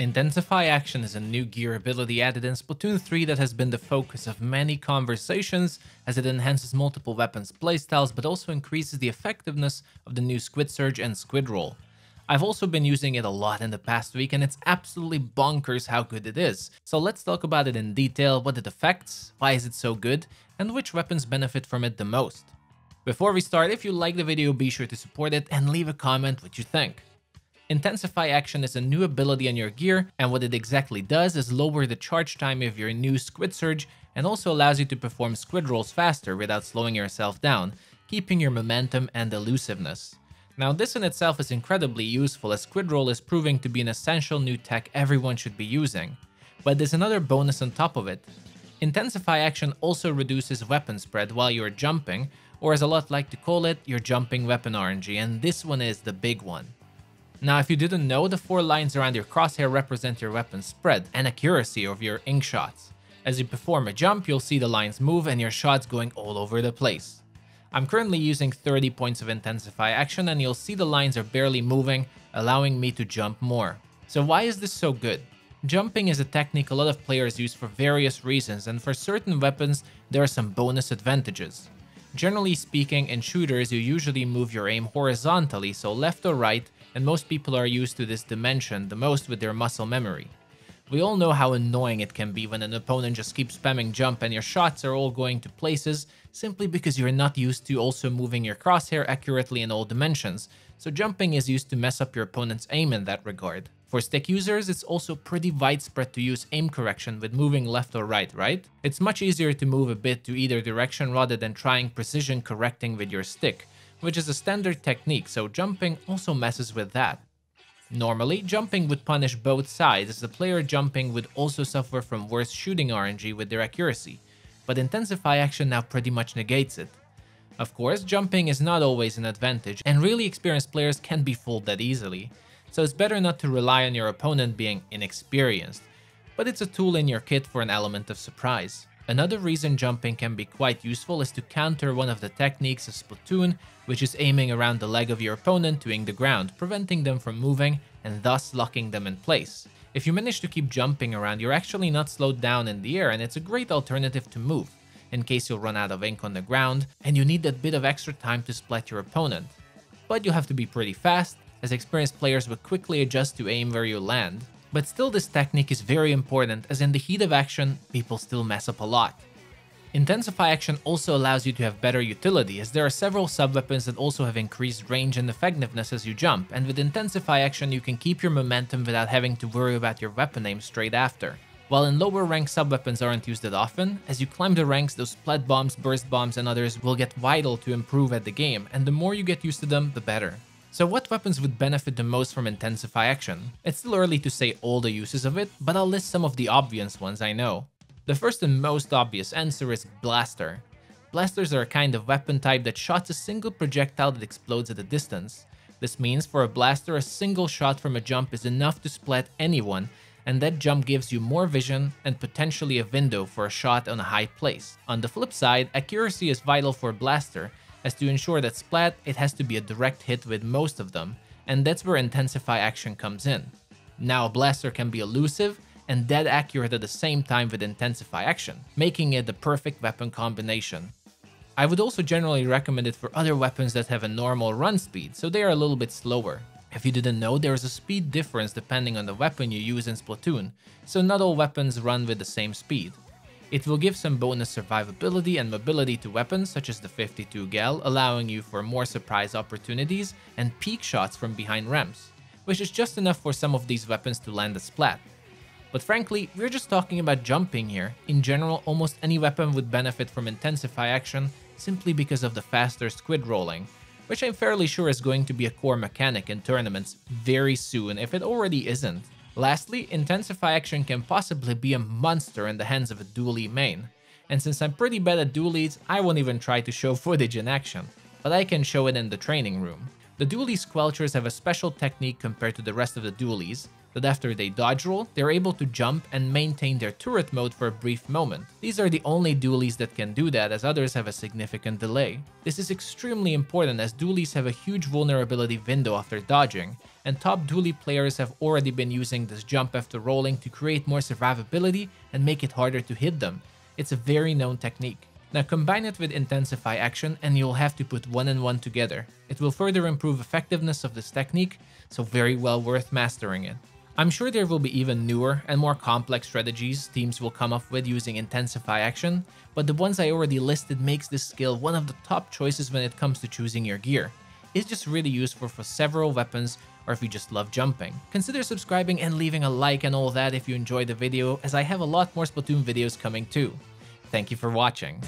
Intensify Action is a new gear ability added in Splatoon 3 that has been the focus of many conversations, as it enhances multiple weapons playstyles but also increases the effectiveness of the new Squid Surge and Squid Roll. I've also been using it a lot in the past week and it's absolutely bonkers how good it is. So let's talk about it in detail, what it affects, why is it so good, and which weapons benefit from it the most. Before we start, if you like the video, be sure to support it and leave a comment what you think. Intensify Action is a new ability on your gear, and what it exactly does is lower the charge time of your new Squid Surge and also allows you to perform squid rolls faster without slowing yourself down, keeping your momentum and elusiveness. Now this in itself is incredibly useful, as squid roll is proving to be an essential new tech everyone should be using. But there's another bonus on top of it. Intensify Action also reduces weapon spread while you're jumping, or as a lot like to call it, your jumping weapon RNG, and this one is the big one. Now, if you didn't know, the 4 lines around your crosshair represent your weapon spread and accuracy of your ink shots. As you perform a jump, you'll see the lines move and your shots going all over the place. I'm currently using 30 points of Intensify Action and you'll see the lines are barely moving, allowing me to jump more. So why is this so good? Jumping is a technique a lot of players use for various reasons, and for certain weapons, there are some bonus advantages. Generally speaking, in shooters, you usually move your aim horizontally, so left or right, and most people are used to this dimension the most with their muscle memory. We all know how annoying it can be when an opponent just keeps spamming jump and your shots are all going to places simply because you're not used to also moving your crosshair accurately in all dimensions, so jumping is used to mess up your opponent's aim in that regard. For stick users, it's also pretty widespread to use aim correction with moving left or right? It's much easier to move a bit to either direction rather than trying precision correcting with your stick, which is a standard technique, so jumping also messes with that. Normally, jumping would punish both sides, as the player jumping would also suffer from worse shooting RNG with their accuracy, but Intensify Action now pretty much negates it. Of course, jumping is not always an advantage, and really experienced players can be fooled that easily, so it's better not to rely on your opponent being inexperienced, but it's a tool in your kit for an element of surprise. Another reason jumping can be quite useful is to counter one of the techniques of Splatoon, which is aiming around the leg of your opponent to ink the ground, preventing them from moving and thus locking them in place. If you manage to keep jumping around, you're actually not slowed down in the air, and it's a great alternative to move, in case you'll run out of ink on the ground and you need that bit of extra time to splat your opponent. But you'll have to be pretty fast, as experienced players will quickly adjust to aim where you land. But still, this technique is very important, as in the heat of action, people still mess up a lot. Intensify Action also allows you to have better utility, as there are several sub-weapons that also have increased range and effectiveness as you jump, and with Intensify Action you can keep your momentum without having to worry about your weapon aim straight after. While in lower rank sub-weapons aren't used that often, as you climb the ranks, those splat bombs, burst bombs and others will get vital to improve at the game, and the more you get used to them, the better. So what weapons would benefit the most from Intensify Action? It's still early to say all the uses of it, but I'll list some of the obvious ones I know. The first and most obvious answer is Blaster. Blasters are a kind of weapon type that shoots a single projectile that explodes at a distance. This means for a blaster, a single shot from a jump is enough to splat anyone, and that jump gives you more vision and potentially a window for a shot on a high place. On the flip side, accuracy is vital for a blaster, as to ensure that splat, it has to be a direct hit with most of them, and that's where Intensify Action comes in. Now a blaster can be elusive and dead accurate at the same time with Intensify Action, making it the perfect weapon combination. I would also generally recommend it for other weapons that have a normal run speed, so they are a little bit slower. If you didn't know, there is a speed difference depending on the weapon you use in Splatoon, so not all weapons run with the same speed. It will give some bonus survivability and mobility to weapons such as the 52 Gal, allowing you for more surprise opportunities and peak shots from behind ramps, which is just enough for some of these weapons to land a splat. But frankly, we're just talking about jumping here. In general, almost any weapon would benefit from Intensify Action simply because of the faster squid rolling, which I'm fairly sure is going to be a core mechanic in tournaments very soon if it already isn't. Lastly, Intensify Action can possibly be a monster in the hands of a dually main, and since I'm pretty bad at dualies, I won't even try to show footage in action, but I can show it in the training room. The dually squelchers have a special technique compared to the rest of the dualies, that after they dodge roll, they're able to jump and maintain their turret mode for a brief moment. These are the only dualies that can do that, as others have a significant delay. This is extremely important as dualies have a huge vulnerability window after dodging, and top dualie players have already been using this jump after rolling to create more survivability and make it harder to hit them. It's a very known technique. Now combine it with Intensify Action and you'll have to put 1 and 1 together. It will further improve effectiveness of this technique, so very well worth mastering it. I'm sure there will be even newer and more complex strategies teams will come up with using Intensify Action, but the ones I already listed makes this skill one of the top choices when it comes to choosing your gear. It's just really useful for several weapons or if you just love jumping. Consider subscribing and leaving a like and all that if you enjoyed the video, as I have a lot more Splatoon videos coming too. Thank you for watching.